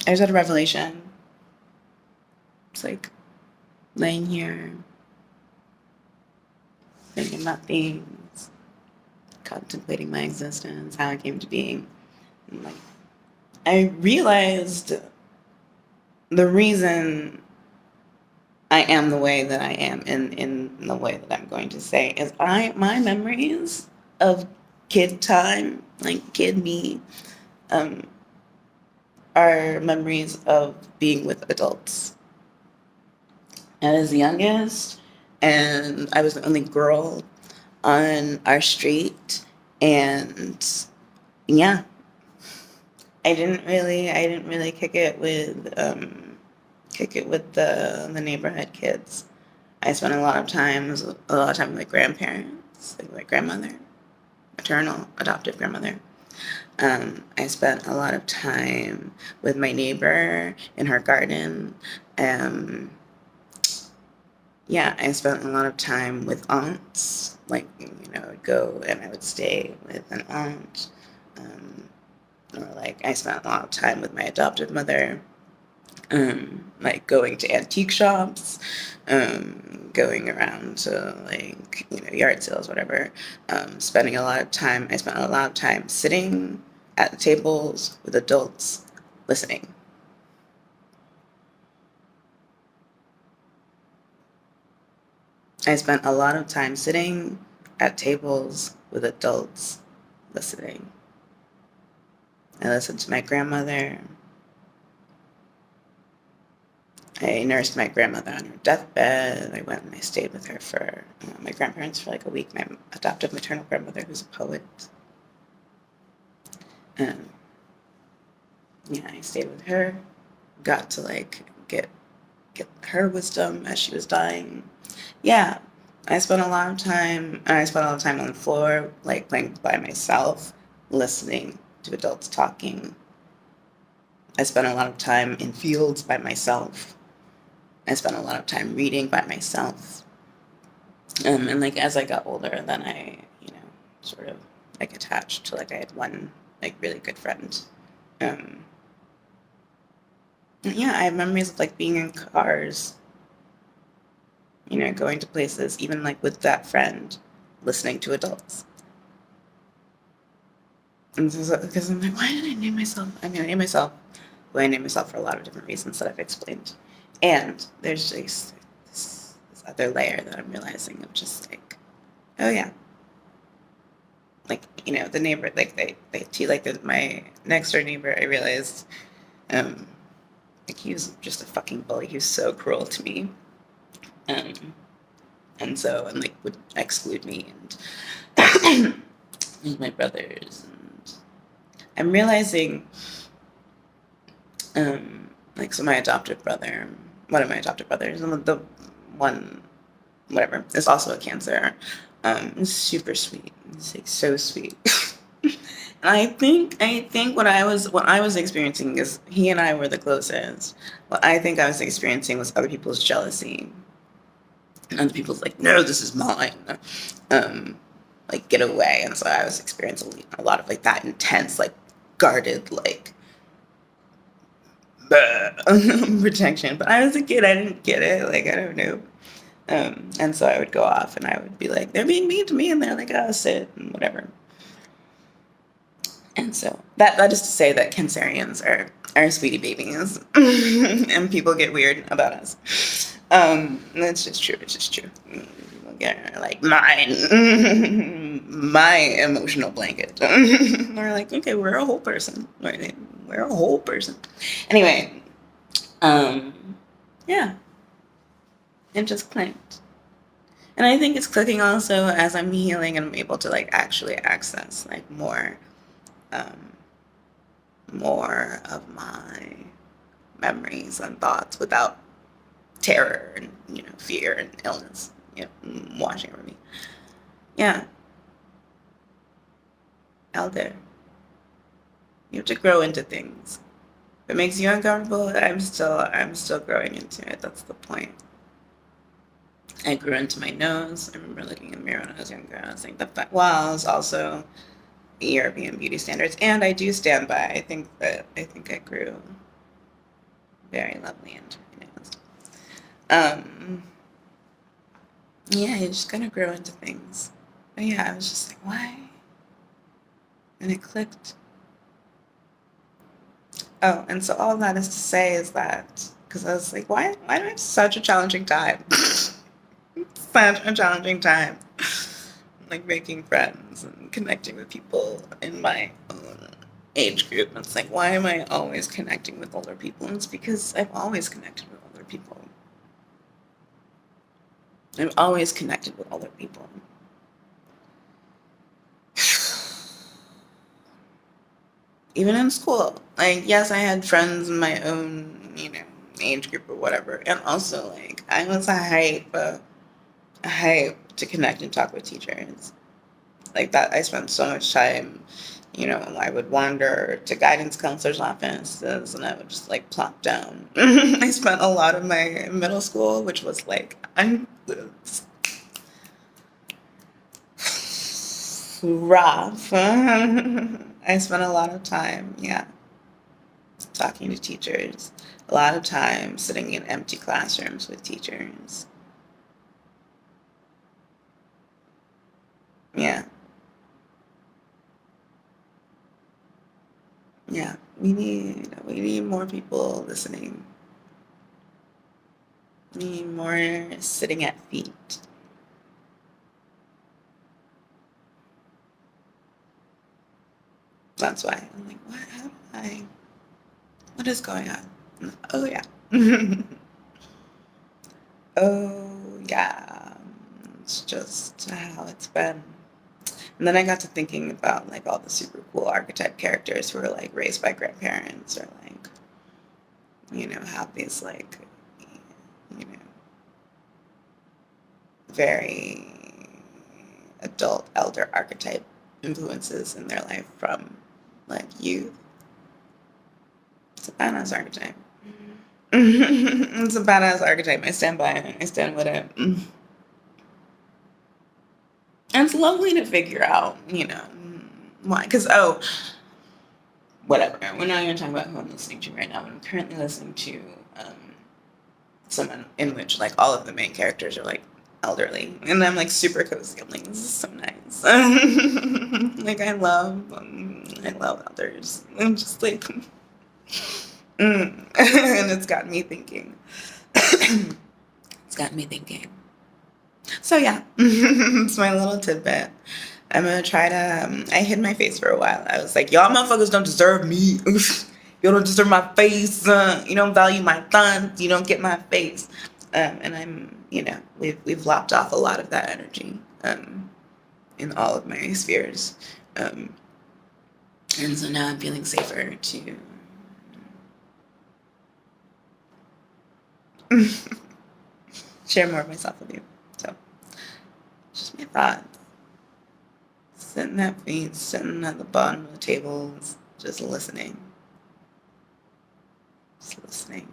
I just had a revelation. It's like laying here, thinking about things, contemplating my existence, how I came to be. And like, I realized the reason I am the way that I am in the way that I'm going to say is my memories of kid time, like kid me, um, are memories of being with adults. I was the youngest, and I was the only girl on our street, and yeah, I didn't really kick it with the neighborhood kids. I spent a lot of time with my grandparents, like my grandmother, maternal, adoptive grandmother. I spent a lot of time with my neighbor in her garden. Um, yeah, I spent a lot of time with aunts. Like, I would go and I would stay with an aunt. Um, or like, I spent a lot of time with my adoptive mother, like going to antique shops, going around to like yard sales, whatever. I spent a lot of time sitting at the tables with adults, listening. I spent a lot of time sitting at tables with adults, listening. I listened to my grandmother. I nursed my grandmother on her deathbed. I went and I stayed with her for my grandparents for like a week. My adoptive maternal grandmother, who's a poet. Um, yeah, I stayed with her. Got to like get her wisdom as she was dying. Yeah, I spent a lot of time on the floor, like playing by myself, listening to adults talking. I spent a lot of time in fields by myself. I spent a lot of time reading by myself. And like as I got older, then I, sort of like attached to like I had one like really good friend. Um, and yeah, I have memories of like being in cars, going to places, even like with that friend, listening to adults. And so, because I'm like, why did I name myself? I mean, I named myself for a lot of different reasons that I've explained. And there's just this other layer that I'm realizing of just like, oh yeah, like, the neighbor, like my next door neighbor, I realized, um, like he was just a fucking bully. He was so cruel to me. Um, and like would exclude me and my brothers. And I'm realizing, like, so my adoptive brother, one of my adoptive brothers, the one, whatever, is also a Cancer. He's super sweet. He's like so sweet. And I think what I was experiencing is he and I were the closest. What I think I was experiencing was other people's jealousy. And other people's like, no, this is mine. Um, like get away. And so I was experiencing a lot of like that intense, like guarded, like protection. But I was a kid, I didn't get it. Like I don't know. And so I would go off and I would be like, they're being mean to me, and they're like, oh, sit and whatever. And so that is to say that Cancerians are sweetie babies, and people get weird about us. That's just true. It's just true. People get like mine, my emotional blanket. We're like, okay, we're a whole person. We're a whole person. Anyway, um, yeah, it just clicked. And I think it's clicking also as I'm healing and I'm able to like actually access like um, more of my memories and thoughts without terror and fear and illness washing over me. Yeah, elder, you have to grow into things. If it makes you uncomfortable, I'm still growing into it. That's the point. I grew into my nose. I remember looking in the mirror when I was younger. I was like, the fact, well, it's also European beauty standards, and I do stand by. I think I grew. very lovely interviews. Um, yeah, you just kind of grow into things. But yeah, I was just like, why? And it clicked. Oh, and so all that is to say is that because I was like, why do I have such a challenging time? Such a challenging time. Like making friends and connecting with people in my own age group. It's like, why am I always connecting with older people? And it's because I've always connected with older people. I've always connected with older people. Even in school. Like, yes, I had friends in my own, age group or whatever. And also, like, I was a hype to connect and talk with teachers. Like that, I spent so much time, I would wander to guidance counselors' offices and I would just like plop down. I spent a lot of my middle school, which was like, I'm rough. I spent a lot of time, yeah, talking to teachers, a lot of time sitting in empty classrooms with teachers. Yeah, yeah. We need more people listening. We need more sitting at feet. That's why I'm like, what? How do I? What is going on? Oh yeah. Oh yeah. It's just how it's been. And then I got to thinking about like all the super cool archetype characters who are like raised by grandparents or like, have these like, you know, very adult elder archetype influences in their life from like youth. It's a badass archetype. It's a badass archetype. I stand by it. I stand with it. And it's lovely to figure out, why. Because, whatever. We're not even talking about who I'm listening to right now, but I'm currently listening to someone in which, like, all of the main characters are, like, elderly. And I'm, like, super cozy. I'm like, this is so nice. Like, I love elders. I'm just like, and it's got me thinking. It's got me thinking. So yeah, it's my little tidbit. I'm gonna try to. I hid my face for a while. I was like, y'all motherfuckers don't deserve me. You don't deserve my face. You don't value my thuns. You don't get my face. And I'm, we've lopped off a lot of that energy in all of my spheres. Um, and so now I'm feeling safer to share more of myself with you. So, just my thoughts. Sitting at feet, sitting at the bottom of the tables, just listening. Just listening.